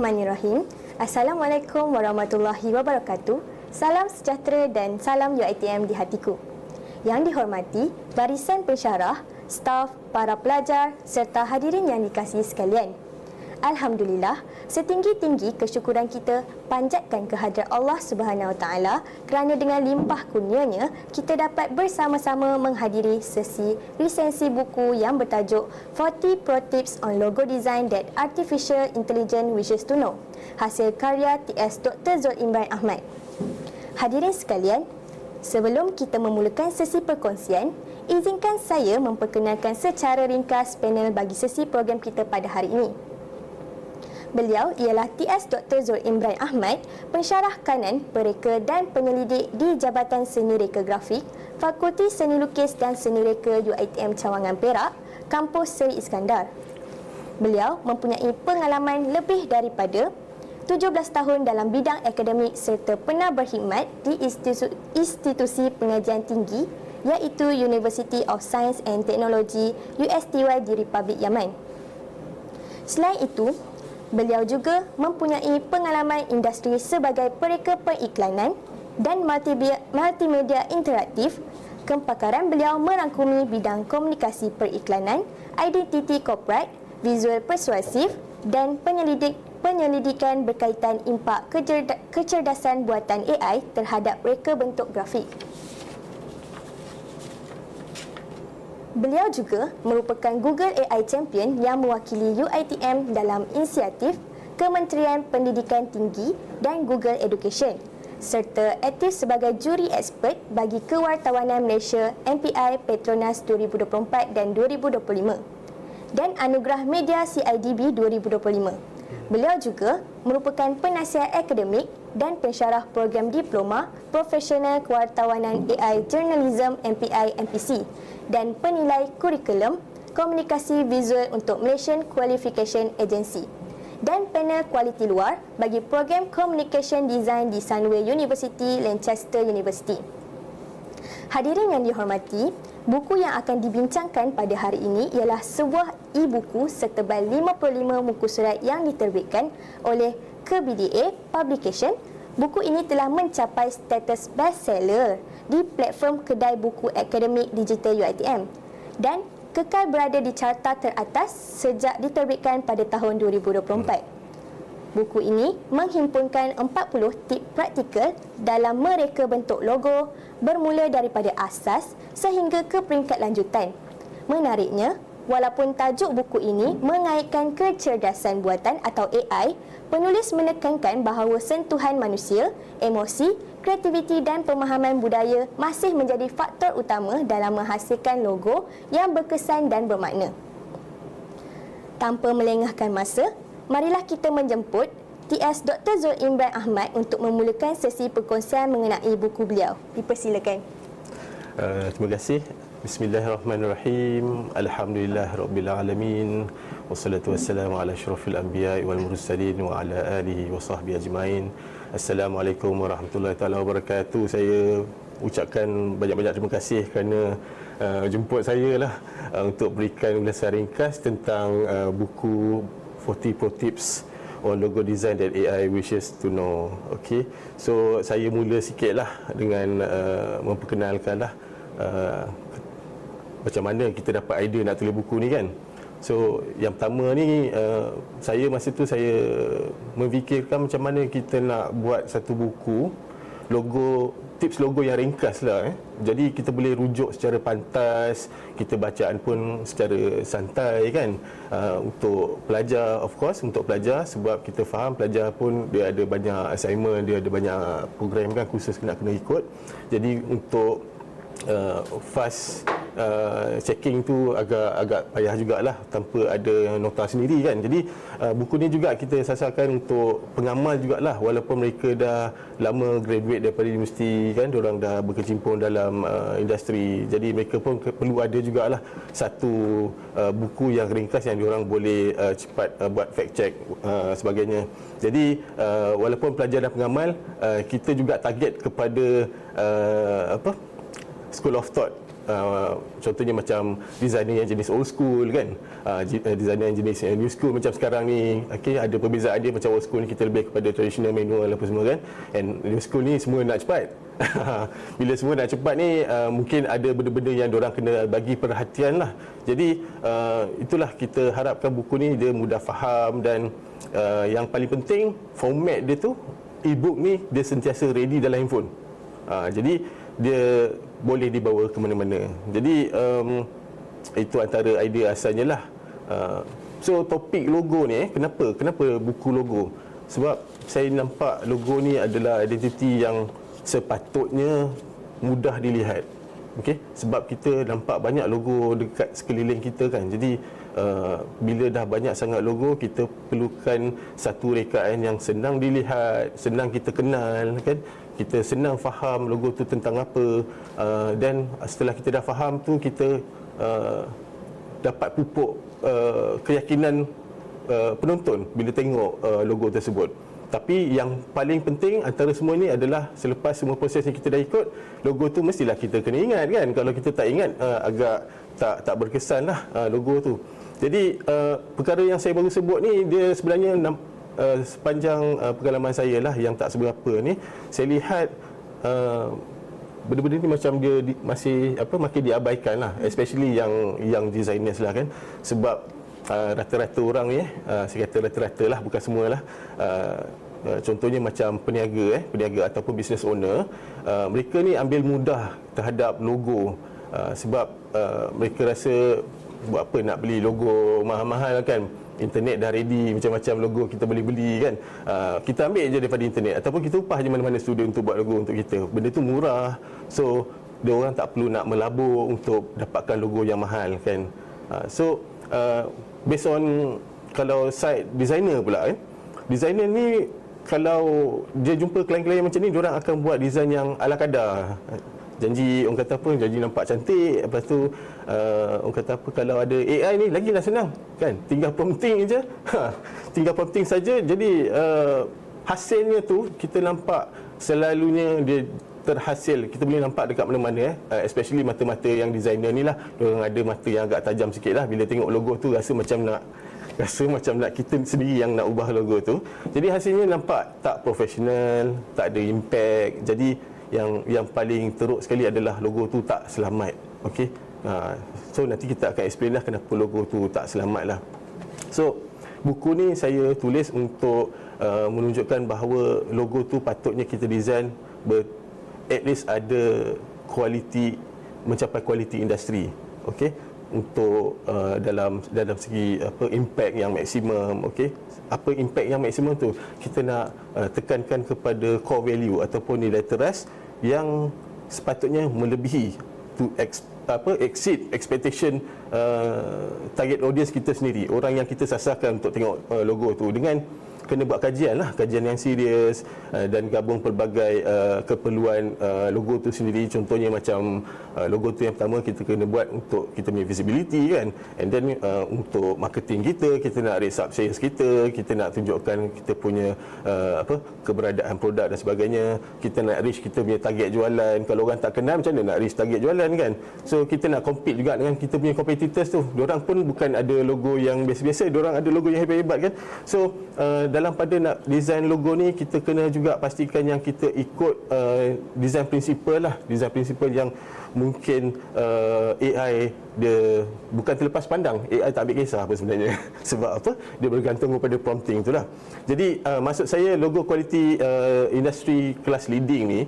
Bismillahirrahmanirrahim. Assalamualaikum warahmatullahi wabarakatuh. Salam sejahtera dan salam UiTM di hatiku. Yang dihormati barisan pensyarah, staf, para pelajar serta hadirin yang dikasihi sekalian. Alhamdulillah, setinggi-tinggi kesyukuran kita panjatkan kehadrat Allah Subhanahu Wa Taala kerana dengan limpah kurnianya kita dapat bersama-sama menghadiri sesi resensi buku yang bertajuk 40 Pro Tips on Logo Design that Artificial Intelligence Wishes to Know, hasil karya TS Dr. Zul Imran Ahmad. Hadirin sekalian, sebelum kita memulakan sesi perkongsian, izinkan saya memperkenalkan secara ringkas panel bagi sesi program kita pada hari ini. Beliau ialah TS Dr. Zul Imran Ahmad, pensyarah kanan, pereka dan penyelidik di Jabatan Seni Reka Grafik, Fakulti Seni Lukis dan Seni Reka UiTM Cawangan Perak, Kampus Seri Iskandar. Beliau mempunyai pengalaman lebih daripada 17 tahun dalam bidang akademik serta pernah berkhidmat di institusi pengajian tinggi iaitu University of Science and Technology USTY di Republik Yaman. Selain itu, beliau juga mempunyai pengalaman industri sebagai pereka periklanan dan multimedia interaktif. Kepakaran beliau merangkumi bidang komunikasi periklanan, identiti korporat, visual persuasif dan penyelidikan berkaitan impak kecerdasan buatan AI terhadap reka bentuk grafik. Beliau juga merupakan Google AI Champion yang mewakili UiTM dalam inisiatif Kementerian Pendidikan Tinggi dan Google Education serta aktif sebagai juri expert bagi Kewartawanan Malaysia MPI Petronas 2024 dan 2025 dan Anugerah Media CIDB 2025. Beliau juga merupakan penasihat akademik dan pensyarah program diploma Profesional Kewartawanan AI Journalism MPI MPC dan penilai kurikulum komunikasi visual untuk Malaysian Qualification Agency dan panel kualiti luar bagi program Communication Design di Sunway University, Lancaster University. Hadirin yang dihormati, buku yang akan dibincangkan pada hari ini ialah sebuah e-buku setebal 55 muka surat yang diterbitkan oleh KBDA Publication. Buku ini telah mencapai status bestseller di platform kedai buku akademik digital UiTM dan kekal berada di carta teratas sejak diterbitkan pada tahun 2024. Buku ini menghimpunkan 40 tip praktikal dalam mereka bentuk logo bermula daripada asas sehingga ke peringkat lanjutan. Menariknya, walaupun tajuk buku ini mengaitkan kecerdasan buatan atau AI, penulis menekankan bahawa sentuhan manusia, emosi, kreativiti dan pemahaman budaya masih menjadi faktor utama dalam menghasilkan logo yang berkesan dan bermakna. Tanpa melengahkan masa, marilah kita menjemput TS Dr. Zul Imran Ahmad untuk memulakan sesi perkongsian mengenai buku beliau. Dipersilakan. Terima kasih. Bismillahirrahmanirrahim. Alhamdulillahirabbil wassalatu wassalamu ala asyrafil anbiya'i wal mursalin wa ala alihi wa sahbihi ajma'in. Assalamualaikum warahmatullahi taala wabarakatuh. Saya ucapkan banyak-banyak terima kasih kerana jemput saya lah untuk berikan ulasan ringkas tentang buku 40 Pro Tips on Logo Design that AI Wishes to Know. Okay, so saya mula sikit lah dengan memperkenalkan lah macam mana kita dapat idea nak tulis buku ni kan. So yang pertama ni saya masa tu saya memfikirkan macam mana kita nak buat satu buku logo, tips logo yang ringkas lah. Jadi kita boleh rujuk secara pantas, kita bacaan pun secara santai kan. Untuk pelajar, of course untuk pelajar, sebab kita faham pelajar pun dia ada banyak assignment, dia ada banyak program kan khusus kena ikut. Jadi untuk fast checking tu agak payah jugalah tanpa ada nota sendiri kan. Jadi buku ni juga kita sasarkan untuk pengamal jugalah, walaupun mereka dah lama graduate daripada universiti kan, diorang dah berkecimpung dalam industri. Jadi mereka pun perlu ada jugalah satu buku yang ringkas yang diorang boleh cepat buat fact check sebagainya. Jadi walaupun pelajar dan pengamal, kita juga target kepada School of Thought contohnya macam designer yang jenis old school kan, designer yang jenis new school macam sekarang ni, okey, ada perbezaan dia. Macam old school ni kita lebih kepada traditional manual apa semua kan, and new school ni semua nak cepat. Bila semua nak cepat ni, mungkin ada benda-benda yang diorang kena bagi perhatian lah. Jadi itulah kita harapkan buku ni dia mudah faham, dan yang paling penting format dia tu, e-book ni dia sentiasa ready dalam handphone. Jadi dia boleh dibawa ke mana-mana. Jadi itu antara idea asalnya lah. So topik logo ni, kenapa buku logo? Sebab saya nampak logo ni adalah identiti yang sepatutnya mudah dilihat. Okey, sebab kita nampak banyak logo dekat sekeliling kita kan. Jadi bila dah banyak sangat logo, kita perlukan satu rekaan yang senang dilihat, senang kita kenal kan. Kita senang faham logo tu tentang apa, dan setelah kita dah faham tu, kita dapat pupuk keyakinan penonton bila tengok logo tersebut. Tapi yang paling penting antara semua ini adalah selepas semua proses yang kita dah ikut, logo tu mestilah kita kena ingat kan. Kalau kita tak ingat, agak tak berkesan lah logo tu. Jadi perkara yang saya baru sebut ni, dia sebenarnya sepanjang pengalaman saya lah yang tak seberapa ni, saya lihat benda-benda ni macam dia masih makin diabaikan lah, especially yang designers lah kan. Sebab rata-rata orang ni, saya kata rata-rata lah, bukan semua lah, contohnya macam peniaga ataupun business owner, mereka ni ambil mudah terhadap logo, sebab mereka rasa buat apa nak beli logo mahal-mahal kan. Internet dah ready, macam-macam logo kita boleh beli kan. Kita ambil je daripada internet, ataupun kita upah je mana-mana studio untuk buat logo untuk kita. Benda tu murah, so dia orang tak perlu nak melabur untuk dapatkan logo yang mahal kan. So based on, kalau side designer pula kan, designer ni kalau dia jumpa klien-klien macam ni, diorang akan buat design yang ala kadar. Janji, orang kata apa, janji nampak cantik. Lepas tu orang kata apa, kalau ada AI ni lagilah senang kan, tinggal prompting je. Tinggal prompting saja. Jadi hasilnya tu kita nampak selalunya dia terhasil. Kita boleh nampak dekat mana-mana especially mata-mata yang designer ni lah, diorang ada mata yang agak tajam sikit lah. Bila tengok logo tu rasa macam nak kita sendiri yang nak ubah logo tu. Jadi hasilnya nampak tak profesional, tak ada impact. Jadi yang paling teruk sekali adalah logo tu tak selamat. Okey. So nanti kita akan explain lah kenapa logo tu tak selamat lah. So buku ni saya tulis untuk menunjukkan bahawa logo tu patutnya kita design at least ada kualiti, mencapai kualiti industri. Okey, untuk dalam segi impact yang maksimum. Okey, apa impact yang maksimum tu, kita nak tekankan kepada core value ataupun nilai teras yang sepatutnya melebihi to exceed expectation target audience kita sendiri, orang yang kita sasarkan untuk tengok logo tu, dengan kena buat kajian yang serius, dan gabung pelbagai keperluan logo tu sendiri. Contohnya macam logo tu yang pertama kita kena buat untuk kita punya visibility kan, and then untuk marketing kita nak raise up sales kita nak tunjukkan kita punya keberadaan produk dan sebagainya. Kita nak reach kita punya target jualan. Kalau orang tak kenal, macam mana nak reach target jualan kan. So kita nak compete juga dengan kita punya competitors tu. Diorang pun bukan ada logo yang biasa-biasa, diorang ada logo yang hebat-hebat kan. So dalam pada nak design logo ni, kita kena juga pastikan yang kita ikut design principle lah. Design principle yang mungkin AI dia bukan terlepas pandang. AI tak ambil kisah apa sebenarnya. Sebab apa? Dia bergantung kepada prompting tu lah. Jadi maksud saya, logo kualiti industri kelas leading ni,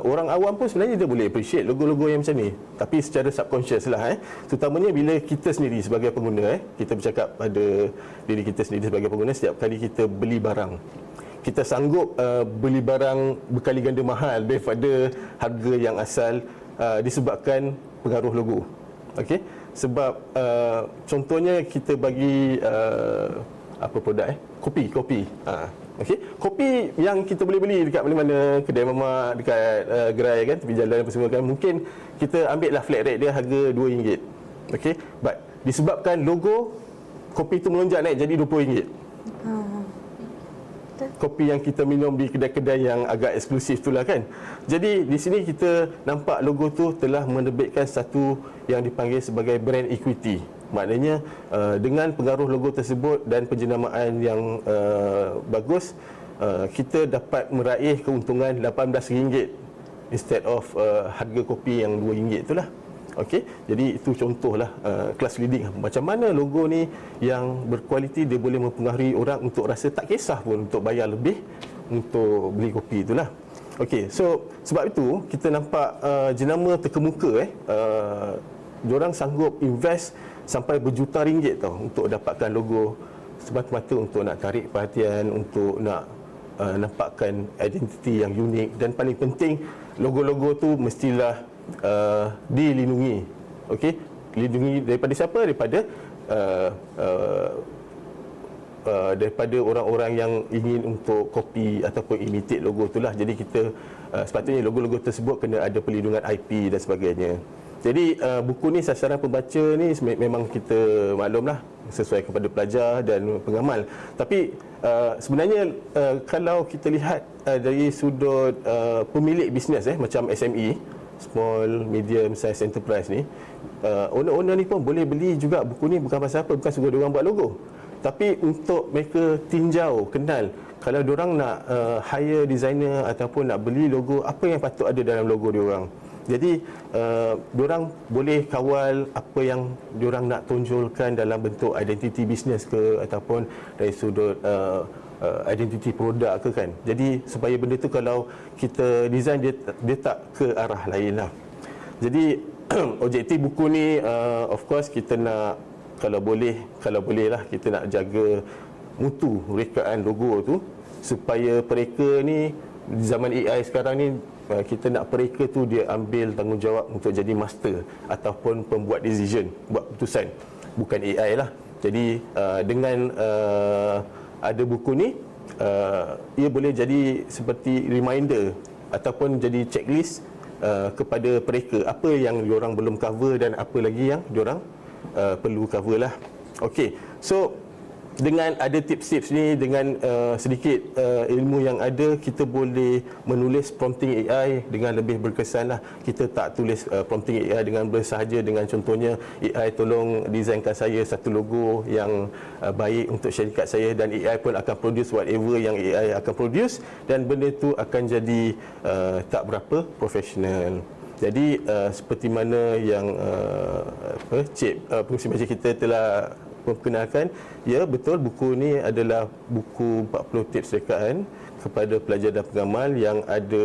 orang awam pun sebenarnya dia boleh appreciate logo-logo yang macam ni, tapi secara subconscious lah terutamanya bila kita sendiri sebagai pengguna kita bercakap pada diri kita sendiri sebagai pengguna. Setiap kali kita beli barang, kita sanggup beli barang berkali ganda mahal daripada harga yang asal, disebabkan pengaruh logo. Okey, sebab contohnya kita bagi apa produk kopi. Okey, kopi yang kita boleh beli dekat mana-mana, kedai mamak, dekat gerai kan, tepi jalan apa semua kan, mungkin kita ambil lah flat rate dia harga RM2. Okey, but disebabkan logo, kopi tu melonjak naik jadi RM20. kopi yang kita minum di kedai-kedai yang agak eksklusif itulah kan. Jadi di sini kita nampak logo tu telah menerbitkan satu yang dipanggil sebagai brand equity. Maknanya dengan pengaruh logo tersebut dan penjenamaan yang bagus, kita dapat meraih keuntungan RM18 instead of harga kopi yang RM2 itulah. Okey, jadi itu contohlah kelas leading. Macam mana logo ni yang berkualiti dia boleh mempengaruhi orang untuk rasa tak kisah pun untuk bayar lebih untuk beli kopi itulah. Okey, so sebab itu kita nampak jenama terkemuka diorang sanggup invest sampai berjuta ringgit tau untuk dapatkan logo semata-mata untuk nak tarik perhatian, untuk nak nampakkan identiti yang unik, dan paling penting logo-logo tu mestilah dilindungi. Okey, dilindungi daripada siapa? Daripada orang-orang yang ingin untuk copy ataupun imitate logo itulah. Jadi kita sepatutnya logo-logo tersebut kena ada perlindungan IP dan sebagainya. Jadi buku ni sasaran pembaca ni memang kita maklumlah sesuai kepada pelajar dan pengamal. Tapi sebenarnya kalau kita lihat dari sudut pemilik bisnes macam SME, small medium size enterprise ni, owner-owner ni pun boleh beli juga buku ni, bukan pasal apa, bukan suruh diorang buat logo, tapi untuk mereka tinjau, kenal kalau diorang nak hire designer ataupun nak beli logo, apa yang patut ada dalam logo diorang. Jadi diorang boleh kawal apa yang diorang nak tonjolkan dalam bentuk identiti bisnes ke, ataupun dari sudut identiti produk ke kan. Jadi supaya benda tu kalau kita design dia tak ke arah lain lah. Jadi objektif buku ni of course kita nak, kalau boleh lah kita nak jaga mutu rekaan logo tu, supaya mereka ni di zaman AI sekarang ni, kita nak mereka tu dia ambil tanggungjawab untuk jadi master ataupun pembuat decision, buat keputusan, bukan AI lah. Jadi dengan ada buku ni, ia boleh jadi seperti reminder ataupun jadi checklist kepada mereka, apa yang diorang belum cover dan apa lagi yang diorang perlu cover lah. Okey, so dengan ada tips-tips ni, dengan sedikit ilmu yang ada, kita boleh menulis prompting AI dengan lebih berkesan lah. Kita tak tulis prompting AI dengan bersahaja dengan contohnya, AI tolong desainkan saya satu logo yang baik untuk syarikat saya, dan AI pun akan produce whatever yang AI akan produce, dan benda tu akan jadi tak berapa profesional. Jadi seperti mana yang Cik pengurusi majlis kita telah memperkenalkan, ya betul, buku ni adalah buku 40 tips rekaan kepada pelajar dan pengamal yang ada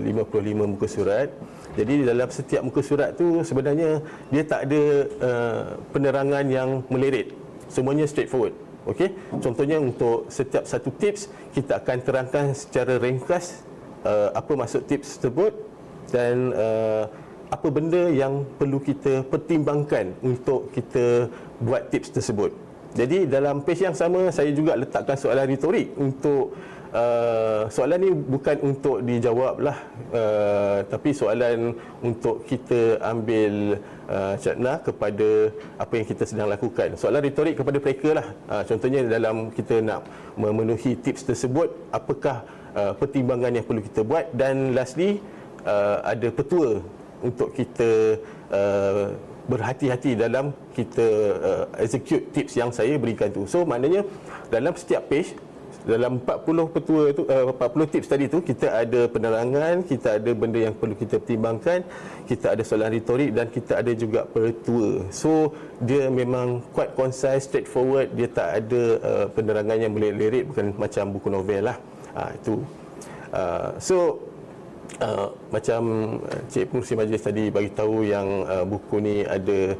55 muka surat. Jadi dalam setiap muka surat tu sebenarnya dia tak ada penerangan yang meleret, semuanya straightforward. Okey, contohnya untuk setiap satu tips kita akan terangkan secara ringkas apa maksud tips tersebut dan apa benda yang perlu kita pertimbangkan untuk kita buat tips tersebut. Jadi dalam page yang sama saya juga letakkan soalan retorik untuk soalan ni bukan untuk dijawab lah, tapi soalan untuk kita ambil cerna kepada apa yang kita sedang lakukan. Soalan retorik kepada mereka lah. Contohnya dalam kita nak memenuhi tips tersebut, apakah pertimbangan yang perlu kita buat, dan lastly ada petua untuk kita berhati-hati dalam kita execute tips yang saya berikan tu. So maknanya dalam setiap page, dalam 40 petua tu, 40 tips tadi tu, kita ada penerangan, kita ada benda yang perlu kita pertimbangkan, kita ada soalan retorik, dan kita ada juga petua. So dia memang quite concise, straightforward, dia tak ada penerangan yang melirik, bukan macam buku novel lah. Itu macam Cik Pengurusi Majlis tadi bagi tahu yang buku ni ada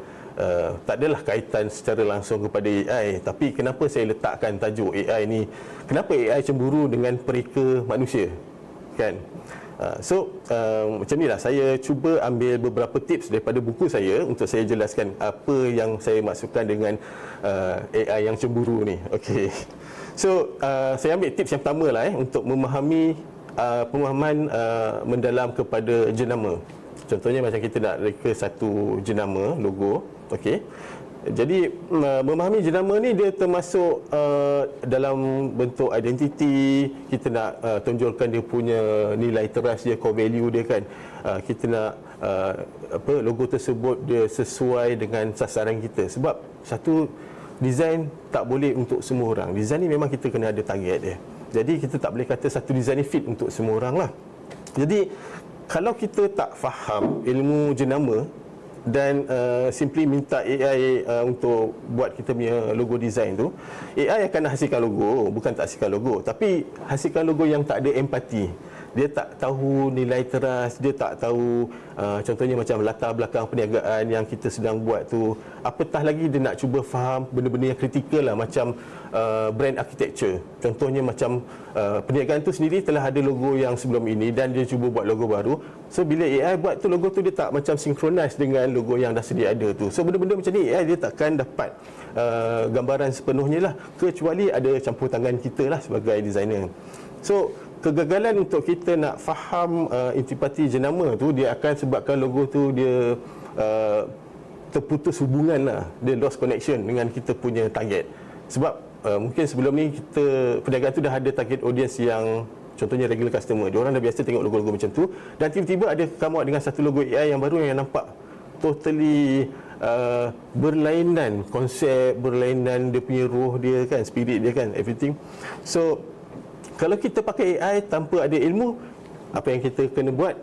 tak adalah kaitan secara langsung kepada AI, tapi kenapa saya letakkan tajuk AI ni, kenapa AI cemburu dengan pereka manusia, kan? Macam ni lah, saya cuba ambil beberapa tips daripada buku saya untuk saya jelaskan apa yang saya maksudkan dengan AI yang cemburu ni. Okey. So saya ambil tips yang pertama lah untuk memahami pemahaman mendalam kepada jenama. Contohnya macam kita nak reka satu jenama logo, okey. Jadi memahami jenama ni dia termasuk dalam bentuk identiti, kita nak tonjolkan dia punya nilai teras dia, core value dia kan. Kita nak logo tersebut dia sesuai dengan sasaran kita. Sebab satu design tak boleh untuk semua orang. Design ni memang kita kena ada target dia. Jadi kita tak boleh kata satu design ni fit untuk semua orang lah. Jadi kalau kita tak faham ilmu jenama dan simply minta AI untuk buat kita punya logo design tu, AI akan hasilkan logo, bukan tak hasilkan logo, tapi hasilkan logo yang tak ada empati. Dia tak tahu nilai teras, dia tak tahu contohnya macam latar belakang perniagaan yang kita sedang buat tu. Apatah lagi dia nak cuba faham benda-benda yang kritikal lah, macam brand architecture. Contohnya macam perniagaan tu sendiri telah ada logo yang sebelum ini dan dia cuba buat logo baru. So bila AI buat tu logo tu dia tak macam synchronize dengan logo yang dah sedia ada tu. So benda-benda macam ni AI dia takkan dapat gambaran sepenuhnya lah, kecuali ada campur tangan kita lah sebagai designer. So kegagalan untuk kita nak faham intipati jenama tu, dia akan sebabkan logo tu dia terputus hubungan lah, dia lost connection dengan kita punya target. Sebab mungkin sebelum ni kita perniagaan tu dah ada target audience yang contohnya regular customer, diorang dah biasa tengok logo-logo macam tu, dan tiba-tiba ada come out dengan satu logo AI yang baru yang nampak totally berlainan konsep, berlainan dia punya roh dia kan, spirit dia kan, everything. So kalau kita pakai AI tanpa ada ilmu, apa yang kita kena buat?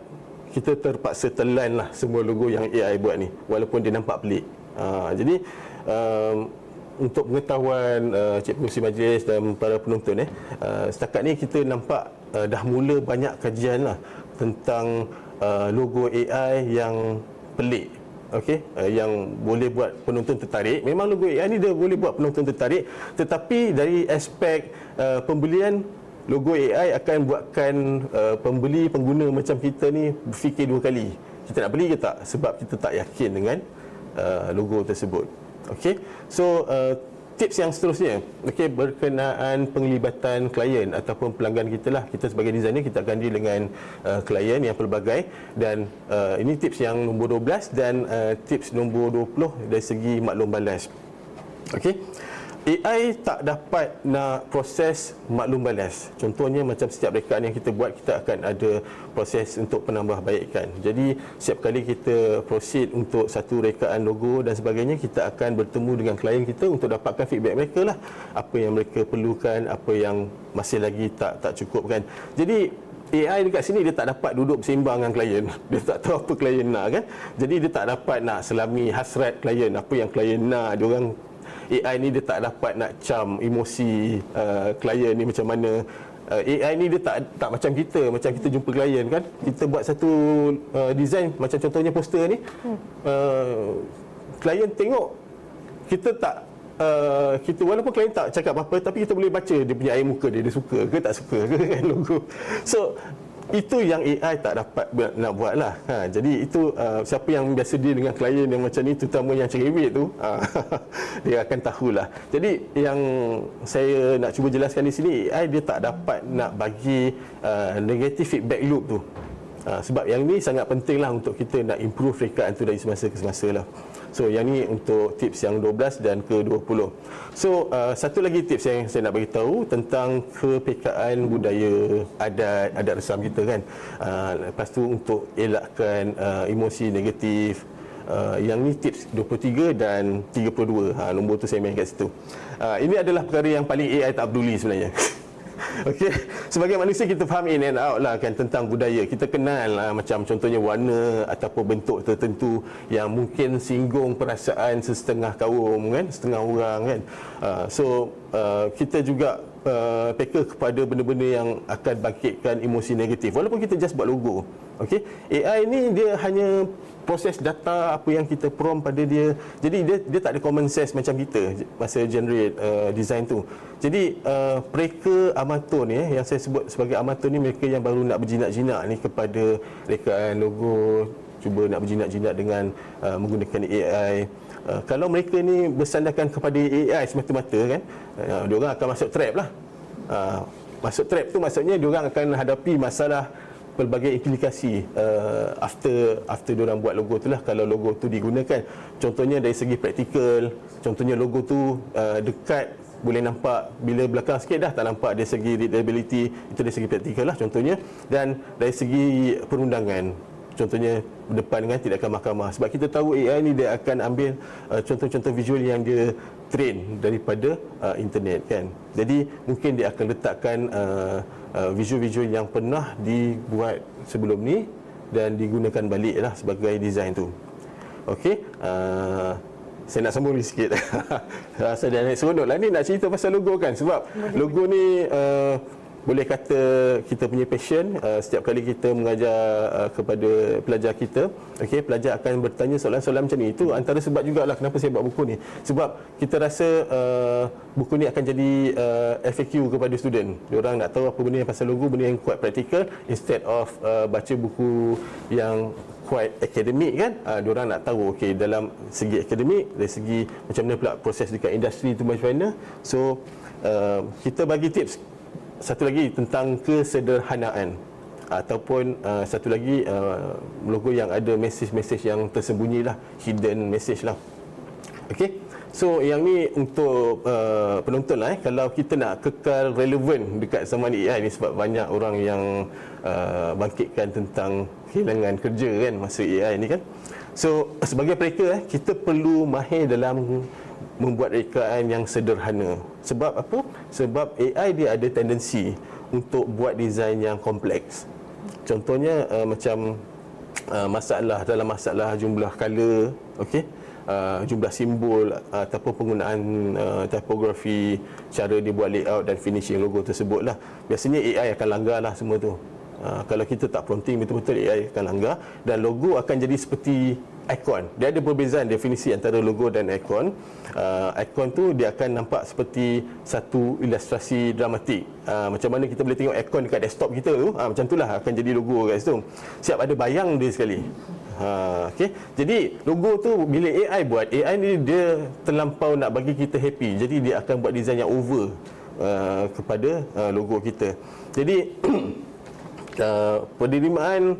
Kita terpaksa telan lah semua logo yang AI buat ni, walaupun dia nampak pelik. Jadi untuk pengetahuan Cikgu Kursi Majlis dan para penonton, setakat ni kita nampak dah mula banyak kajian lah tentang logo AI yang pelik. Okey, yang boleh buat penonton tertarik. Memang logo AI ni dia boleh buat penonton tertarik, tetapi dari aspek pembelian, logo AI akan buatkan pembeli, pengguna macam kita ni berfikir dua kali. Kita nak beli ke tak? Sebab kita tak yakin dengan logo tersebut. Okey. So tips yang seterusnya, okey, berkenaan penglibatan klien ataupun pelanggan kita lah. Kita sebagai designer kita akan deal dengan klien yang pelbagai, dan ini tips yang nombor 12 dan tips nombor 20 dari segi maklum balas. Okey. AI tak dapat nak proses maklum balas. Contohnya macam setiap rekaan yang kita buat, kita akan ada proses untuk penambahbaikan. Jadi setiap kali kita proceed untuk satu rekaan logo dan sebagainya, kita akan bertemu dengan klien kita untuk dapatkan feedback mereka lah. Apa yang mereka perlukan, apa yang masih lagi tak cukup kan. Jadi AI dekat sini dia tak dapat duduk bersembang dengan klien. Dia tak tahu apa klien nak kan. Jadi dia tak dapat nak selami hasrat klien, apa yang klien nak. Diorang AI ni dia tak dapat nak cam emosi klien ni macam mana. AI ni dia tak macam kita jumpa klien kan, kita buat satu design macam contohnya poster ni, klien tengok kita tak kita walaupun klien tak cakap apa-apa, tapi kita boleh baca dia punya air muka dia suka ke tak suka ke kan logo. So itu yang AI tak dapat nak buat lah. Jadi itu siapa yang biasa deal dengan klien yang macam ni, terutama yang cerewet tu, dia akan tahulah. Jadi yang saya nak cuba jelaskan di sini, AI dia tak dapat nak bagi negative feedback loop tu. Sebab yang ni sangat penting lah untuk kita nak improve rekaan tu dari semasa ke semasa lah. So yang ni untuk tips yang 12 dan ke-20. So satu lagi tips yang saya nak bagi tahu tentang kepekaan budaya adat resam kita kan. Lepas tu untuk elakkan emosi negatif. Yang ni tips 23 dan 32. Nombor tu saya main kat situ. Ini adalah perkara yang paling AI tak peduli sebenarnya. Okey, sebagai manusia kita faham in and out lah kan tentang budaya. Kita kenal lah, macam contohnya warna ataupun bentuk tertentu yang mungkin singgung perasaan sesetengah kaum kan, setengah orang kan. So kita juga peka kepada benda-benda yang akan bangkitkan emosi negatif walaupun kita just buat logo. Okey, AI ni dia hanya proses data apa yang kita prompt pada dia. Jadi dia tak ada common sense macam kita masa generate design tu. Jadi mereka amatur ni, yang saya sebut sebagai amatur ni, mereka yang baru nak berjinak-jinak ni kepada rekaan logo, cuba nak berjinak-jinak dengan menggunakan AI. Kalau mereka ni bersandarkan kepada AI semata-mata kan, diorang akan masuk trap lah. Masuk trap tu maksudnya diorang akan hadapi masalah pelbagai implikasi after diorang buat logo tu lah, kalau logo tu digunakan. Contohnya dari segi praktikal, contohnya logo tu dekat boleh nampak, bila belakang sikit dah tak nampak. Dari segi readability, itu dari segi praktikal lah contohnya. Dan dari segi perundangan, contohnya depan dengan tindakan mahkamah. Sebab kita tahu AI ni dia akan ambil contoh-contoh visual yang dia train daripada internet kan. Jadi mungkin dia akan letakkan visual-visual yang pernah dibuat sebelum ni dan digunakan balik lah sebagai design tu. Okey, saya nak sambung ni sikit. Rasa dah seronok lah ni nak cerita pasal logo kan. Sebab logo ni boleh kata kita punya passion. Setiap kali kita mengajar kepada pelajar kita, okey, pelajar akan bertanya soalan-soalan macam ni. Itu antara sebab jugalah kenapa saya buat buku ni. Sebab kita rasa buku ni akan jadi FAQ kepada student. Diorang nak tahu apa benda yang pasal logo, benda yang quite practical, instead of baca buku yang quite akademik kan. Diorang nak tahu okey, dalam segi akademik, dari segi macam mana pula proses dekat industri tu macam mana. So kita bagi tips satu lagi tentang kesederhanaan, ataupun satu lagi logo yang ada message-message yang tersembunyi lah, hidden message lah. Okey, so yang ni untuk penonton lah kalau kita nak kekal relevan dekat zaman AI ni, sebab banyak orang yang bangkitkan tentang kehilangan kerja kan masa AI ni kan. So sebagai mereka kita perlu mahir dalam membuat rekaan yang sederhana. Sebab apa? Sebab AI dia ada tendensi untuk buat design yang kompleks. Contohnya macam dalam masalah jumlah color, okey, jumlah simbol ataupun penggunaan typography, cara dia buat layout dan finishing logo tersebut lah. Biasanya AI akan langgar lah semua tu. Kalau kita tak prompting betul-betul, AI akan langgar dan logo akan jadi seperti ikon. Dia ada perbezaan definisi antara logo dan ikon. Ikon tu dia akan nampak seperti satu ilustrasi dramatik. Macam mana kita boleh tengok ikon dekat desktop kita tu, macam itulah akan jadi logo kat situ. Siap ada bayang dia sekali. Okay. Jadi logo tu bila AI buat, AI ni dia terlampau nak bagi kita happy. Jadi dia akan buat design yang over kepada logo kita. Jadi penerimaan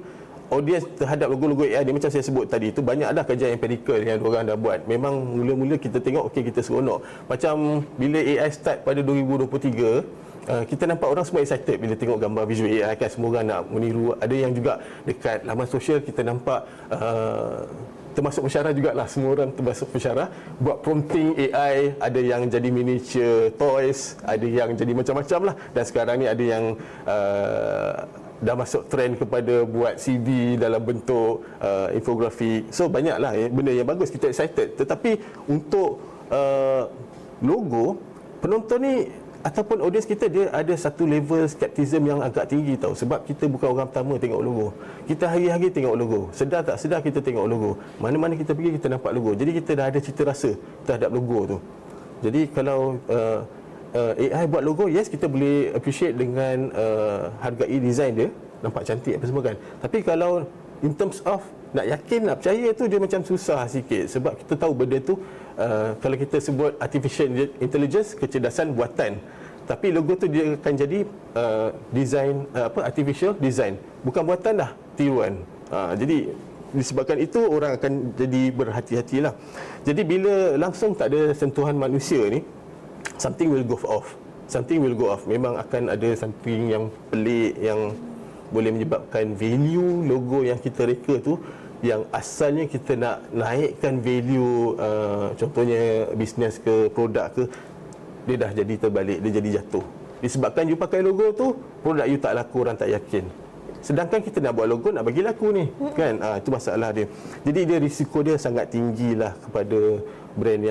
audiens terhadap logo-logo AI ni macam saya sebut tadi tu, banyak dah kajian empirical yang diorang dah buat. Memang mula-mula kita tengok okey, kita seronok. Macam bila AI start pada 2023, kita nampak orang semua excited bila tengok gambar visual AI kan. Semua orang nak meniru. Ada yang juga dekat laman sosial kita nampak termasuk pensyarah jugalah, semua orang termasuk pensyarah buat prompting AI. Ada yang jadi miniature toys, ada yang jadi macam-macam lah. Dan sekarang ni ada yang dah masuk trend kepada buat CD dalam bentuk infografi. So banyaklah benda yang bagus, kita excited. Tetapi untuk logo, penonton ni ataupun audiens kita, dia ada satu level skeptism yang agak tinggi tau. Sebab kita bukan orang pertama tengok logo. Kita hari-hari tengok logo. Sedar tak sedar kita tengok logo. Mana-mana kita pergi kita nampak logo. Jadi kita dah ada cita rasa terhadap logo tu. Jadi kalau AI buat logo, yes, kita boleh appreciate dengan hargai design dia, nampak cantik apa semua kan. Tapi kalau in terms of nak yakin, nak percaya tu dia macam susah sikit. Sebab kita tahu benda tu kalau kita sebut artificial intelligence, kecerdasan buatan. Tapi logo tu dia akan jadi design artificial design, bukan buatan dah, tiruan. Jadi disebabkan itu orang akan jadi berhati-hatilah. Jadi bila langsung tak ada sentuhan manusia ni, something will go off. Something will go off. Memang akan ada something yang pelik yang boleh menyebabkan value logo yang kita reka tu, yang asalnya kita nak naikkan value contohnya bisnes ke produk ke, dia dah jadi terbalik, dia jadi jatuh. Disebabkan you pakai logo tu, produk you tak laku, orang tak yakin. Sedangkan kita nak buat logo nak bagi laku ni kan. Itu masalah dia. Jadi dia risiko dia sangat tinggilah kepada brand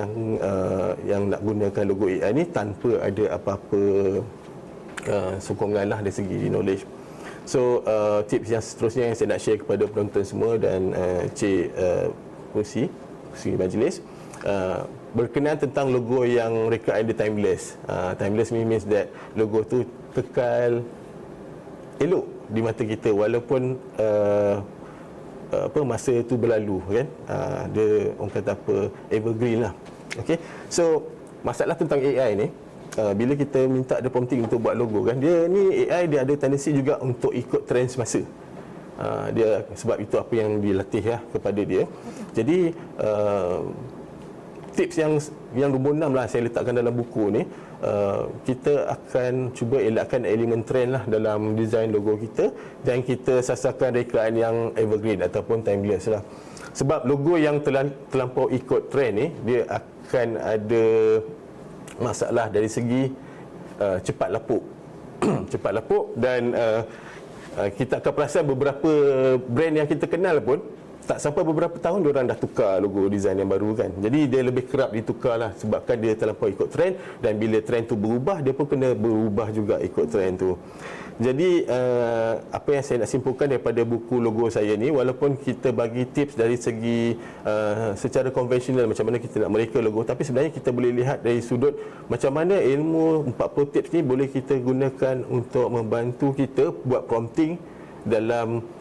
yang nak gunakan logo AI ni tanpa ada apa-apa sokongan lah dari segi knowledge. So tips yang seterusnya yang saya nak share kepada penonton semua dan Cik Kursi majlis, berkenaan tentang logo yang rekaan dia timeless. Timeless means that logo tu kekal elok di mata kita walaupun masa itu berlalu kan. Dia orang kata evergreen lah. Okey. So masalah tentang AI ni, bila kita minta ada prompting untuk buat logo kan, dia ni AI dia ada tendensi juga untuk ikut trend semasa. Dia sebab itu apa yang dilatih ya kepada dia. Jadi tips yang nombor 6 lah saya letakkan dalam buku ni, kita akan cuba elakkan elemen trend lah dalam design logo kita, dan kita sasarkan rekaan yang evergreen ataupun timeless lah. Sebab logo yang terlampau ikut trend ni, dia akan ada masalah dari segi cepat lapuk. Cepat lapuk, dan kita akan perasan beberapa brand yang kita kenal pun tak sampai beberapa tahun diorang dah tukar logo design yang baru kan. Jadi dia lebih kerap ditukar lah sebabkan dia terlampau ikut trend, dan bila trend tu berubah, dia pun kena berubah juga ikut trend tu. Jadi apa yang saya nak simpulkan daripada buku logo saya ni, walaupun kita bagi tips dari segi secara konvensional macam mana kita nak mereka logo, tapi sebenarnya kita boleh lihat dari sudut macam mana ilmu 40 tips ni boleh kita gunakan untuk membantu kita buat prompting dalam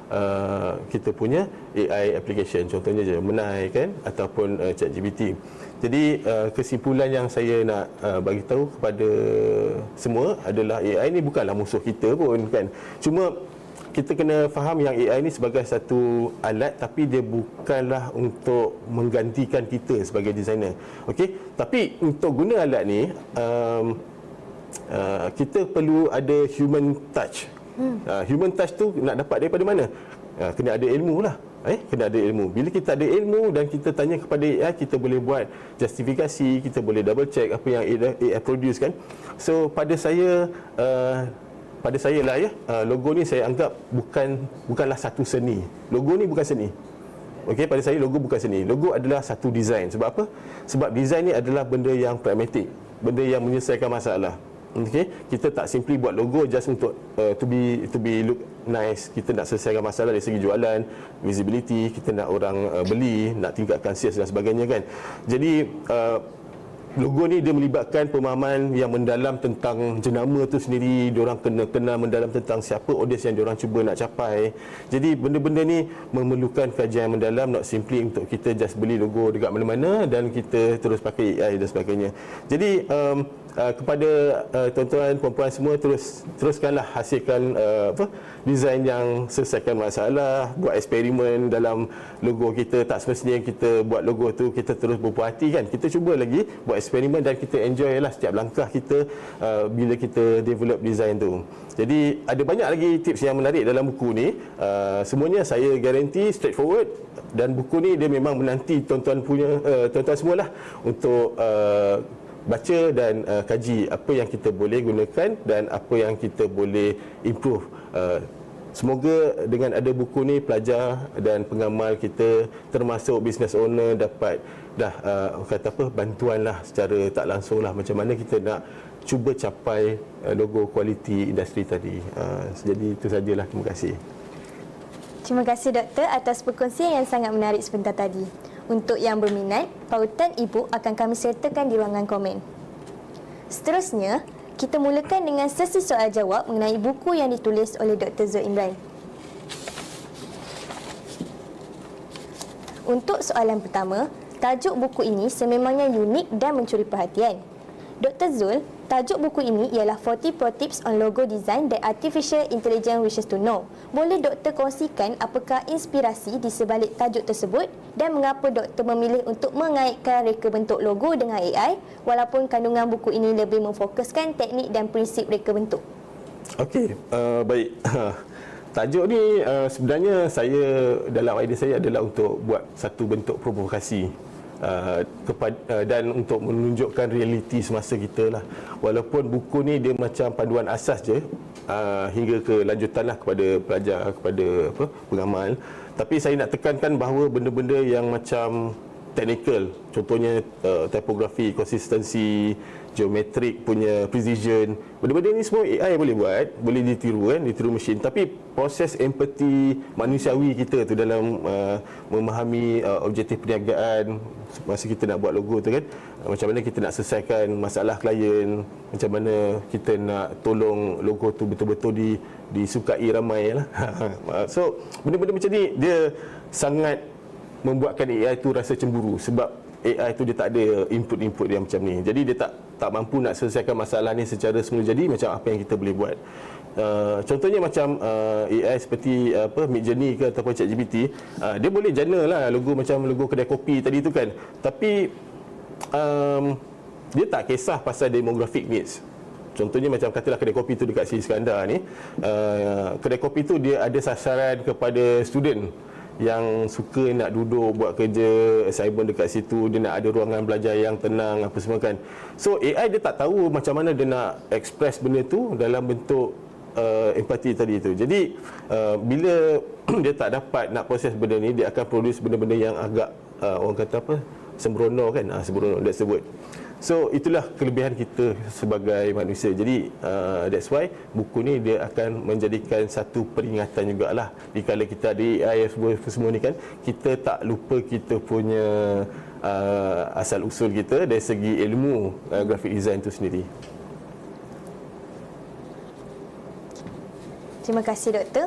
kita punya AI application, contohnya Gemini kan, ataupun ChatGPT. Jadi kesimpulan yang saya nak bagi tahu kepada semua adalah AI ni bukanlah musuh kita pun kan. Cuma kita kena faham yang AI ni sebagai satu alat, tapi dia bukanlah untuk menggantikan kita sebagai designer. Okey, tapi untuk guna alat ni kita perlu ada human touch. Human touch tu nak dapat daripada mana? Kena ada ilmu lah. Kena ada ilmu. Bila kita ada ilmu dan kita tanya kepada AI, kita boleh buat justifikasi, kita boleh double check apa yang AI produce kan. So pada saya lah ya, logo ni saya anggap bukanlah satu seni. Logo ni bukan seni. Okey, pada saya logo bukan seni. Logo adalah satu design. Sebab apa? Sebab design ni adalah benda yang pragmatik, benda yang menyelesaikan masalah. Okay, kita tak simply buat logo just untuk to be look nice. Kita nak selesaikan masalah dari segi jualan, visibility, kita nak orang beli, nak tingkatkan sales dan sebagainya kan. Jadi logo ni dia melibatkan pemahaman yang mendalam tentang jenama tu sendiri. Diorang kena kenal mendalam tentang siapa audiens yang diorang cuba nak capai. Jadi benda-benda ni memerlukan kajian yang mendalam, not simply untuk kita just beli logo dekat mana-mana dan kita terus pakai AI dan sebagainya. Jadi kepada tuan-tuan puan-puan semua, teruskanlah hasilkan design yang selesaikan masalah, buat eksperimen dalam logo kita. Tak semestinya kita buat logo tu kita terus berpuas hati kan. Kita cuba lagi buat eksperimen dan kita enjoy lah setiap langkah kita bila kita develop design tu. Jadi ada banyak lagi tips yang menarik dalam buku ni. Semuanya saya garanti straightforward, dan buku ni dia memang menanti tuan-tuan semualah untuk baca dan kaji apa yang kita boleh gunakan dan apa yang kita boleh improve. Semoga dengan ada buku ni, pelajar dan pengamal kita termasuk business owner dapat bantuan lah secara tak langsung lah macam mana kita nak cuba capai logo kualiti industri tadi. Jadi itu sajalah. Terima kasih. Terima kasih Doktor atas perkongsian yang sangat menarik sebentar tadi. Untuk yang berminat, pautan e-book akan kami sertakan di ruangan komen. Seterusnya, kita mulakan dengan sesi soal jawab mengenai buku yang ditulis oleh Dr. Zul Imran. Untuk soalan pertama, tajuk buku ini sememangnya unik dan mencuri perhatian. Dr. Zul, tajuk buku ini ialah 40 Pro Tips on Logo Design that Artificial Intelligence Wishes to Know. Boleh Doktor kongsikan apakah inspirasi di sebalik tajuk tersebut dan mengapa Doktor memilih untuk mengaitkan reka bentuk logo dengan AI walaupun kandungan buku ini lebih memfokuskan teknik dan prinsip reka bentuk? Okey, baik. Tajuk ni sebenarnya dalam idea saya adalah untuk buat satu bentuk provokasi dan untuk menunjukkan realiti semasa kita lah. Walaupun buku ni dia macam panduan asas je hingga ke lanjutan lah kepada pelajar, kepada pengamal, tapi saya nak tekankan bahawa benda-benda yang macam technical, contohnya typography, consistency, geometrik punya precision, benda-benda ni semua AI boleh buat, boleh ditiru kan, ditiru mesin. Tapi proses empati manusiawi kita tu dalam memahami objektif perniagaan masa kita nak buat logo tu kan, macam mana kita nak selesaikan masalah klien, macam mana kita nak tolong logo tu betul-betul disukai ramai lah. So benda-benda macam ni dia sangat membuatkan AI tu rasa cemburu, sebab AI tu dia tak ada input dia macam ni. Jadi dia tak mampu nak selesaikan masalah ni secara semula jadi macam apa yang kita boleh buat. Contohnya macam AI seperti Midjourney ke ataupun ChatGPT, dia boleh generate lah logo macam logo kedai kopi tadi tu kan. Tapi dia tak kisah pasal demographic needs. Contohnya macam katalah kedai kopi tu dekat Sri Iskandar ni, kedai kopi tu dia ada sasaran kepada student yang suka nak duduk buat kerja assignment dekat situ, dia nak ada ruangan belajar yang tenang apa semua kan. So AI dia tak tahu macam mana dia nak express benda tu dalam bentuk empati tadi tu. Jadi bila dia tak dapat nak proses benda ni, dia akan produce benda-benda yang agak orang kata apa, sembrono kan, sembrono, that's the word. So itulah kelebihan kita sebagai manusia. Jadi that's why buku ni dia akan menjadikan satu peringatan jugalah. Dikala kita ada AI semua ni kan, kita tak lupa kita punya asal usul kita dari segi ilmu graphic design itu sendiri. Terima kasih Doktor.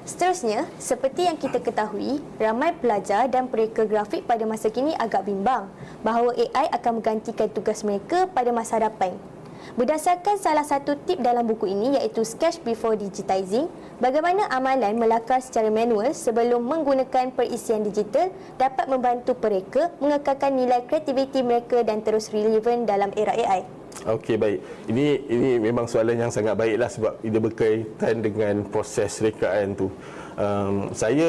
Seterusnya, seperti yang kita ketahui, ramai pelajar dan pereka grafik pada masa kini agak bimbang bahawa AI akan menggantikan tugas mereka pada masa hadapan. Berdasarkan salah satu tip dalam buku ini iaitu Sketch Before Digitizing, bagaimana amalan melakar secara manual sebelum menggunakan perisian digital dapat membantu pereka mengekalkan nilai kreativiti mereka dan terus relevan dalam era AI. Okey, baik. Ini memang soalan yang sangat baiklah sebab ia berkaitan dengan proses rekaan tu. Saya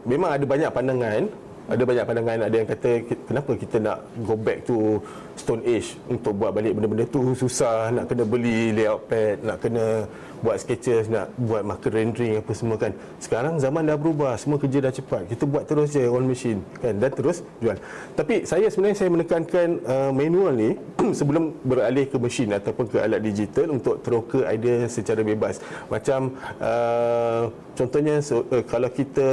memang ada banyak pandangan. Ada yang kata kenapa kita nak go back to Stone Age untuk buat balik benda-benda tu susah, nak kena beli layout pad, nak kena buat sketches, nak buat marker rendering apa semua kan. Sekarang zaman dah berubah, semua kerja dah cepat. Kita buat terus je on machine kan dan terus jual. Tapi saya menekankan manual ni sebelum beralih ke mesin ataupun ke alat digital untuk teroka idea secara bebas. Macam contohnya kalau kita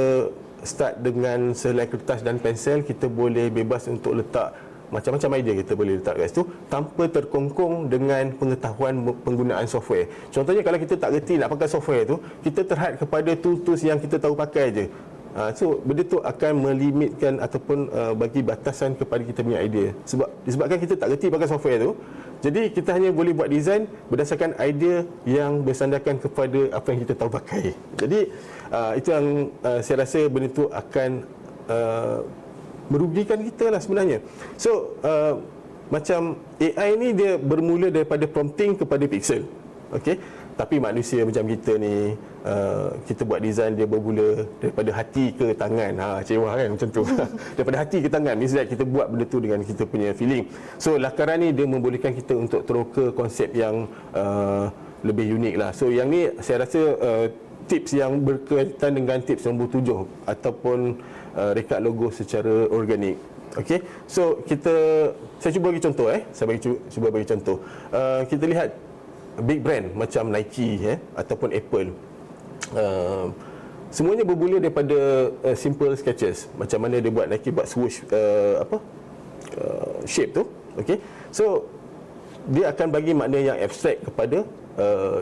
start dengan selai kertas dan pensel, kita boleh bebas untuk letak macam-macam idea kita boleh letak kat situ tanpa terkongkong dengan pengetahuan penggunaan software. Contohnya kalau kita tak reti nak pakai software tu, kita terhad kepada tools yang kita tahu pakai je. So benda tu akan melimitkan ataupun bagi batasan kepada kita punya idea. Disebabkan kita tak reti pakai software tu, jadi kita hanya boleh buat design berdasarkan idea yang bersandarkan kepada apa yang kita tahu pakai. Jadi itu yang saya rasa benda tu akan merugikan kita lah sebenarnya. So macam AI ni dia bermula daripada prompting kepada pixel. Okey, tapi manusia macam kita ni, kita buat design dia bermula daripada hati ke tangan. Cewa kan macam tu. Daripada hati ke tangan, misalnya kita buat benda tu dengan kita punya feeling. So lakaran ni dia membolehkan kita untuk teroka konsep yang lebih unik lah. So yang ni saya rasa tips yang berkaitan dengan tips nombor 7 ataupun rekat logo secara organik. Okey, so saya cuba bagi contoh cuba bagi contoh. Kita lihat big brand macam Nike ataupun Apple. Semuanya bermula daripada simple sketches. Macam mana dia buat Nike buat swoosh shape tu. Okey, so dia akan bagi makna yang abstrak kepada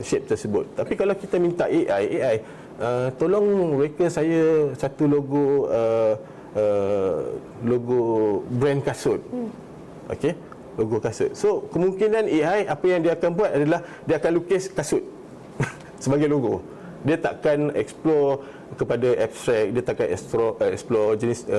shape tersebut. Tapi kalau kita minta AI, tolong reka saya satu logo brand kasut. Okey, logo kasut. So kemungkinan AI apa yang dia akan buat adalah dia akan lukis kasut sebagai logo. Dia takkan explore kepada abstrak, dia takkan explore jenis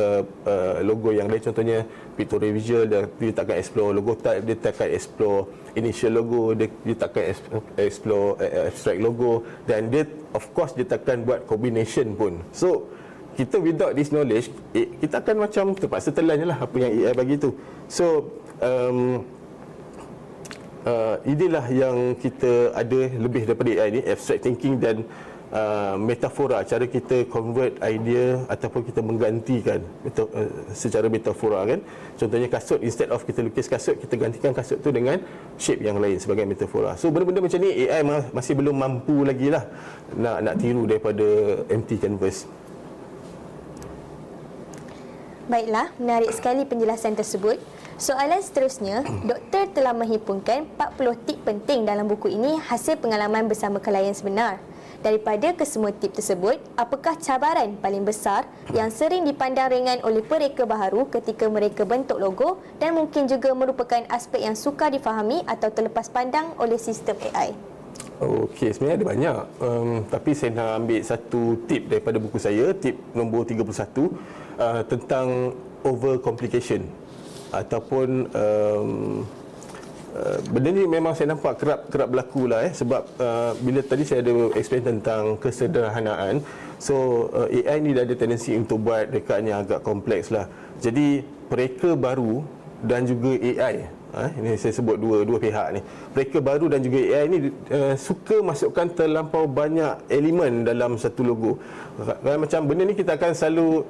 logo yang lain, contohnya pictorial visual, dia takkan explore logo type, dia takkan explore initial logo, dia takkan explore abstract logo, dan dia of course dia takkan buat combination pun. So kita without this knowledge, kita akan macam terpaksa telan je lah apa yang AI bagi tu. So inilah yang kita ada lebih daripada AI ni, abstract thinking dan metafora, cara kita convert idea ataupun kita menggantikan secara metafora kan. Contohnya kasut, instead of kita lukis kasut, kita gantikan kasut tu dengan shape yang lain sebagai metafora. So benda-benda macam ni AI masih belum mampu lagi lah nak tiru daripada empty canvas. Baiklah, menarik sekali penjelasan tersebut. Soalan seterusnya, doktor telah menghimpunkan 40 tip penting dalam buku ini hasil pengalaman bersama klien sebenar. Daripada kesemua tip tersebut, apakah cabaran paling besar yang sering dipandang ringan oleh pereka baharu ketika mereka bentuk logo dan mungkin juga merupakan aspek yang sukar difahami atau terlepas pandang oleh sistem AI? Okey, sebenarnya ada banyak. Tapi saya nak ambil satu tip daripada buku saya, tip nombor 31, tentang overcomplication ataupun benda ni memang saya nampak kerap berlaku lah, sebab bila tadi saya ada explain tentang kesederhanaan. So AI ni dah ada tendensi untuk buat rekaan yang agak kompleks lah. Jadi pereka baru dan juga AI, ini saya sebut dua pihak ni, pereka baru dan juga AI ni suka masukkan terlampau banyak elemen dalam satu logo. Macam benda ni kita akan selalu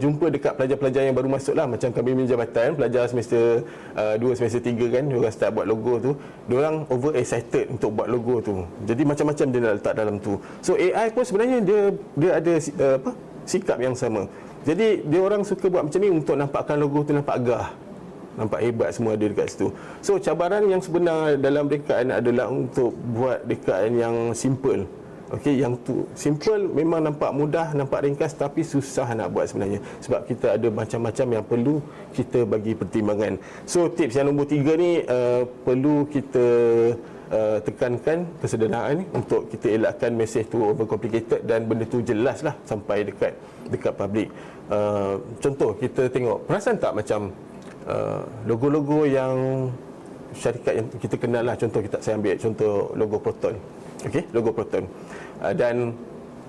jumpa dekat pelajar-pelajar yang baru masuk lah. Macam kami punya jabatan, pelajar semester 2, semester 3 kan, diorang start buat logo tu, diorang over excited untuk buat logo tu. Jadi macam-macam dia nak letak dalam tu. So AI pun sebenarnya dia ada sikap yang sama. Jadi dia orang suka buat macam ni untuk nampakkan logo tu nampak gah, nampak hebat, semua ada dekat situ. So cabaran yang sebenar dalam rekaan adalah untuk buat rekaan yang simple. Okey, yang tu simple memang nampak mudah, nampak ringkas, tapi susah nak buat sebenarnya, sebab kita ada macam-macam yang perlu kita bagi pertimbangan. So tips yang nombor 3 ni perlu kita tekankan kesederhanaan ni untuk kita elakkan mesej tu overcomplicated dan benda tu jelas lah sampai dekat public. Contoh kita tengok, perasan tak macam logo-logo yang syarikat yang kita kenal lah, contoh saya ambil contoh logo Proton. Okey, logo Proton. Dan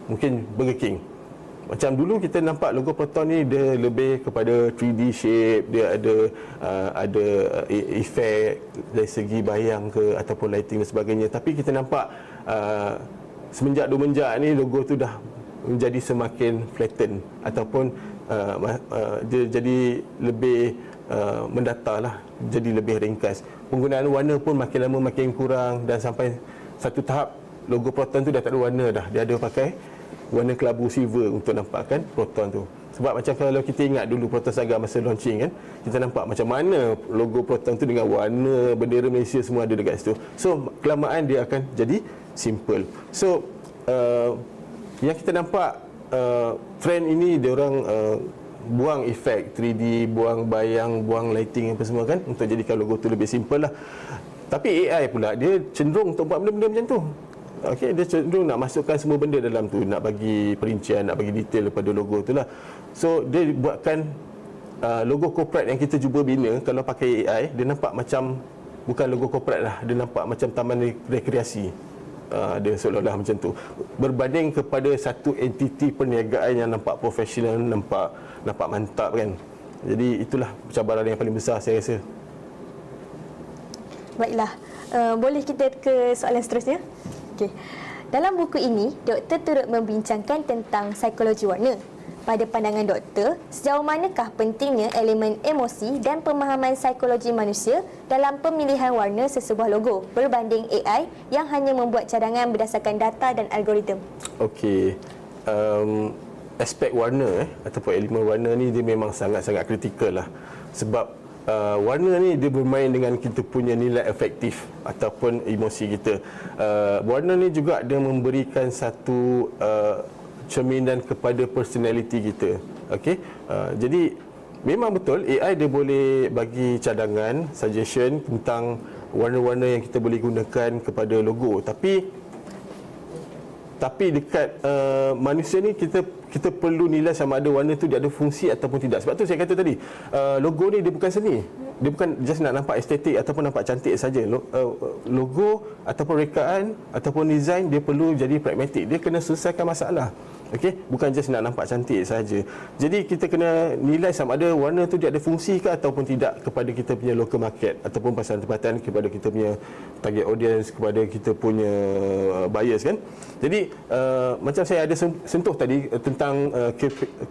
mungkin Burger King. Macam dulu kita nampak logo Proton ni dia lebih kepada 3D shape, dia ada efek dari segi bayang ke ataupun lighting dan sebagainya. Tapi kita nampak semenjak ni logo tu dah menjadi semakin flatten ataupun dia jadi lebih mendata lah, jadi lebih ringkas. Penggunaan warna pun makin lama makin kurang, dan sampai satu tahap logo Proton tu dah tak ada warna dah. Dia ada pakai warna kelabu silver untuk nampakkan Proton tu. Sebab macam kalau kita ingat dulu Proton Saga masa launching kan, kita nampak macam mana logo Proton tu dengan warna bendera Malaysia semua ada dekat situ. So kelamaan dia akan jadi simple. So yang kita nampak trend ini dia orang buang efek 3D, buang bayang, buang lighting apa semua kan, untuk jadikan logo tu lebih simple lah. Tapi AI pula dia cenderung untuk buat benda-benda macam tu. Okey, dia cenderung nak masukkan semua benda dalam tu, nak bagi perincian, nak bagi detail daripada logo tu lah. So dia buatkan logo corporate yang kita cuba bina, kalau pakai AI dia nampak macam bukan logo corporate lah, dia nampak macam taman rekreasi. Dia seolah-olah macam tu, berbanding kepada satu entiti perniagaan yang nampak profesional, nampak mantap kan. Jadi itulah cabaran yang paling besar saya rasa. Baiklah, boleh kita ke soalan seterusnya? Okey. Dalam buku ini, doktor turut membincangkan tentang psikologi warna. Pada pandangan doktor, sejauh manakah pentingnya elemen emosi dan pemahaman psikologi manusia dalam pemilihan warna sesebuah logo berbanding AI yang hanya membuat cadangan berdasarkan data dan algoritma? Okey, aspek warna ataupun elemen warna ni dia memang sangat-sangat kritikal lah. Sebab warna ni dia bermain dengan kita punya nilai afektif ataupun emosi kita. Warna ni juga dia memberikan satu cerminan kepada personality kita. Okey, jadi memang betul AI dia boleh bagi cadangan, suggestion tentang warna-warna yang kita boleh gunakan kepada logo. Tapi dekat manusia ni kita perlu nilai sama ada warna tu dia ada fungsi ataupun tidak. Sebab tu saya kata tadi, logo ni dia bukan seni. Dia bukan just nak nampak estetik ataupun nampak cantik saja. Logo ataupun rekaan ataupun design dia perlu jadi pragmatik. Dia kena selesaikan masalah. Okey, bukan just nak nampak cantik saja. Jadi kita kena nilai sama ada warna tu dia ada fungsi ke ataupun tidak kepada kita punya local market ataupun pasaran tempatan, kepada kita punya target audience, kepada kita punya buyers kan. Jadi macam saya ada sentuh tadi tentang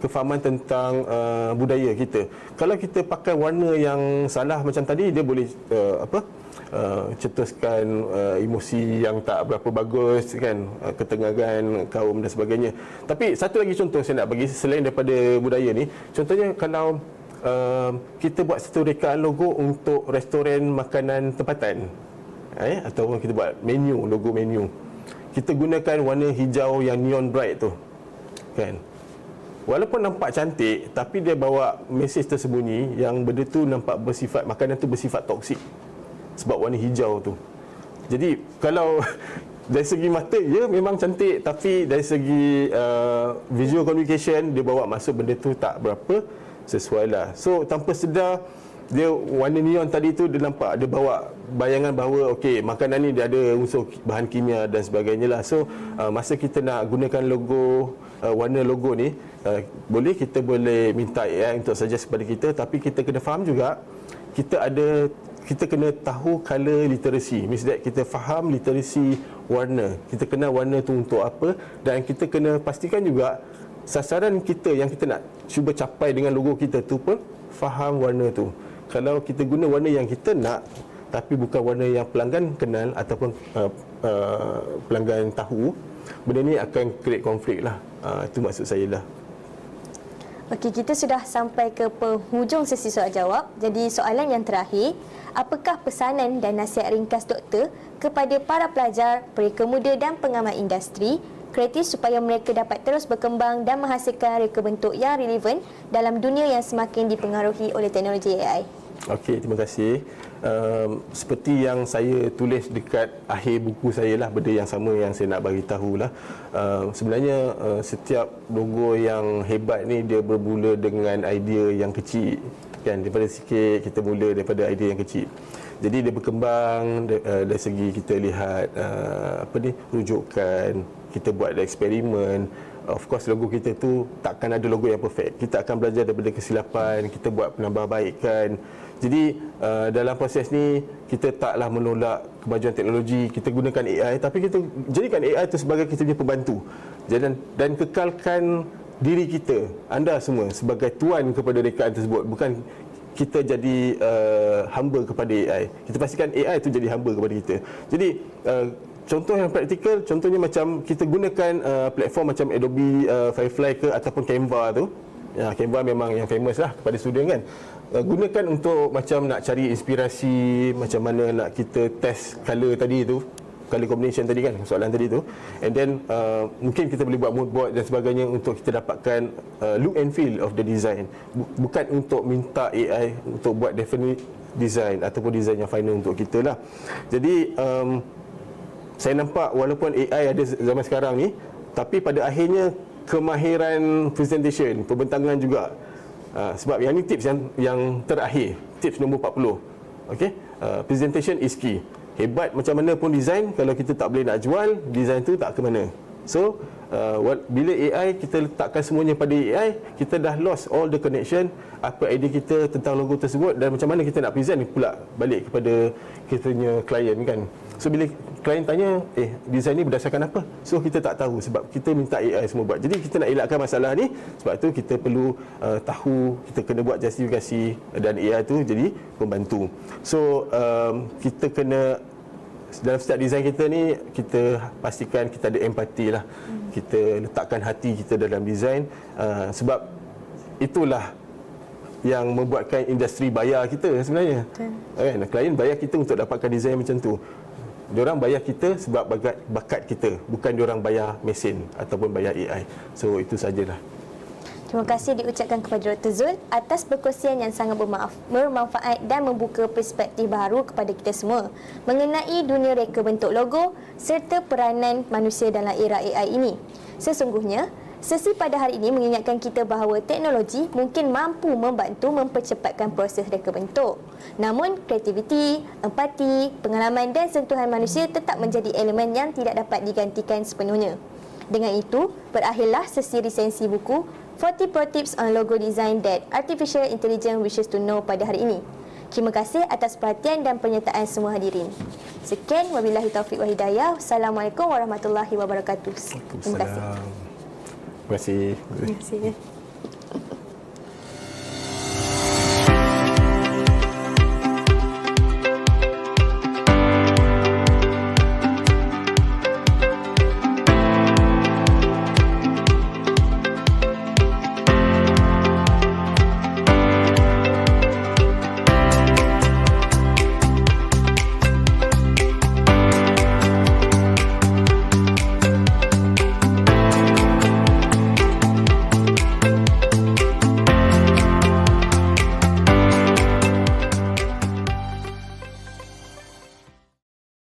kefahaman tentang budaya kita. Kalau kita pakai warna yang salah macam tadi, dia boleh cetuskan emosi yang tak berapa bagus kan, ketegangan kaum dan sebagainya. Tapi satu lagi contoh saya nak bagi selain daripada budaya ni, contohnya kalau kita buat satu rekaan logo untuk restoran makanan tempatan, ataupun kita buat menu, logo menu, kita gunakan warna hijau yang neon bright tu kan. Walaupun nampak cantik, tapi dia bawa mesej tersembunyi yang benda tu nampak bersifat, makanan tu bersifat toksik sebab warna hijau tu. Jadi kalau dari segi mata, ya memang cantik, tapi dari segi visual communication, dia bawa masuk benda tu tak berapa sesuai lah. So tanpa sedar, dia warna neon tadi tu, dia nampak, dia bawa bayangan bahawa okey, makanan ni dia ada unsur bahan kimia dan sebagainya lah. So masa kita nak gunakan logo, warna logo ni, kita boleh minta AI untuk suggest kepada kita, tapi kita kena faham juga, kita kena tahu color literacy. Means that kita faham literasi warna, kita kenal warna tu untuk apa, dan kita kena pastikan juga sasaran kita yang kita nak cuba capai dengan logo kita tu pun faham warna tu. Kalau kita guna warna yang kita nak tapi bukan warna yang pelanggan kenal ataupun pelanggan tahu, benda ni akan create konflik lah. Itu maksud saya lah. Okey, kita sudah sampai ke penghujung sesi soal jawab. Jadi soalan yang terakhir, apakah pesanan dan nasihat ringkas doktor kepada para pelajar, mereka muda dan pengamal industri kreatif supaya mereka dapat terus berkembang dan menghasilkan reka bentuk yang relevan dalam dunia yang semakin dipengaruhi oleh teknologi AI? Okey, terima kasih. Seperti yang saya tulis dekat akhir buku saya lah, benda yang sama yang saya nak bagi tahulah. Sebenarnya setiap logo yang hebat ni dia bermula dengan idea yang kecil, kan? Daripada sikit kita mula daripada idea yang kecil. Jadi dia berkembang dari segi kita lihat rujukan, kita buat eksperimen. Of course logo kita tu takkan ada logo yang perfect. Kita akan belajar daripada kesilapan, kita buat penambahbaikan. Jadi dalam proses ni kita taklah menolak kemajuan teknologi, kita gunakan AI, tapi kita jadikan AI itu sebagai kita punya pembantu. Dan kekalkan diri kita, anda semua sebagai tuan kepada rekaan tersebut, bukan kita jadi hamba kepada AI. Kita pastikan AI itu jadi hamba kepada kita. Jadi contoh yang praktikal, contohnya macam kita gunakan platform macam Adobe Firefly ke ataupun Canva tu. Canva memang yang famous lah kepada student, kan. Gunakan untuk macam nak cari inspirasi, macam mana nak kita test color tadi tu, color combination tadi, kan, soalan tadi tu. And then mungkin kita boleh buat mood board dan sebagainya untuk kita dapatkan look and feel of the design. Bukan untuk minta AI untuk buat definite design ataupun design yang final untuk kita lah. Jadi saya nampak walaupun AI ada zaman sekarang ni, tapi pada akhirnya kemahiran presentation, pembentangan juga. Sebab yang ni tips yang terakhir, tips nombor 40. Okey, presentation is key. Hebat macam mana pun design, kalau kita tak boleh nak jual, design tu tak ke mana. So bila AI, kita letakkan semuanya pada AI, kita dah lost all the connection, apa idea kita tentang logo tersebut, dan macam mana kita nak present pula balik kepada kita punya klien, kan. So bila klien tanya, design ni berdasarkan apa? So kita tak tahu sebab kita minta AI semua buat. Jadi kita nak elakkan masalah ni, sebab tu kita perlu tahu, kita kena buat justifikasi, dan AI tu jadi pembantu. So kita kena, dalam setiap design kita ni, kita pastikan kita ada empati lah. Kita letakkan hati kita dalam design, sebab itulah yang membuatkan industri bayar kita sebenarnya. Kan? Klien bayar kita untuk dapatkan design macam tu. Diorang bayar kita sebab bakat kita, bukan diorang bayar mesin ataupun bayar AI. So itu sajalah. Terima kasih diucapkan kepada Dr. Zul atas perkongsian yang sangat bermanfaat dan membuka perspektif baru kepada kita semua mengenai dunia reka bentuk logo serta peranan manusia dalam era AI ini. Sesungguhnya, sesi pada hari ini mengingatkan kita bahawa teknologi mungkin mampu membantu mempercepatkan proses reka bentuk. Namun, kreativiti, empati, pengalaman dan sentuhan manusia tetap menjadi elemen yang tidak dapat digantikan sepenuhnya. Dengan itu, berakhirlah sesi resensi buku 40 Pro Tips on Logo Design That Artificial Intelligence Wishes to Know pada hari ini. Terima kasih atas perhatian dan penyertaan semua hadirin. Sekian, wabillahi taufiq wa hidayah. Assalamualaikum warahmatullahi wabarakatuh. Terima kasih. Terima kasih. Terima kasih.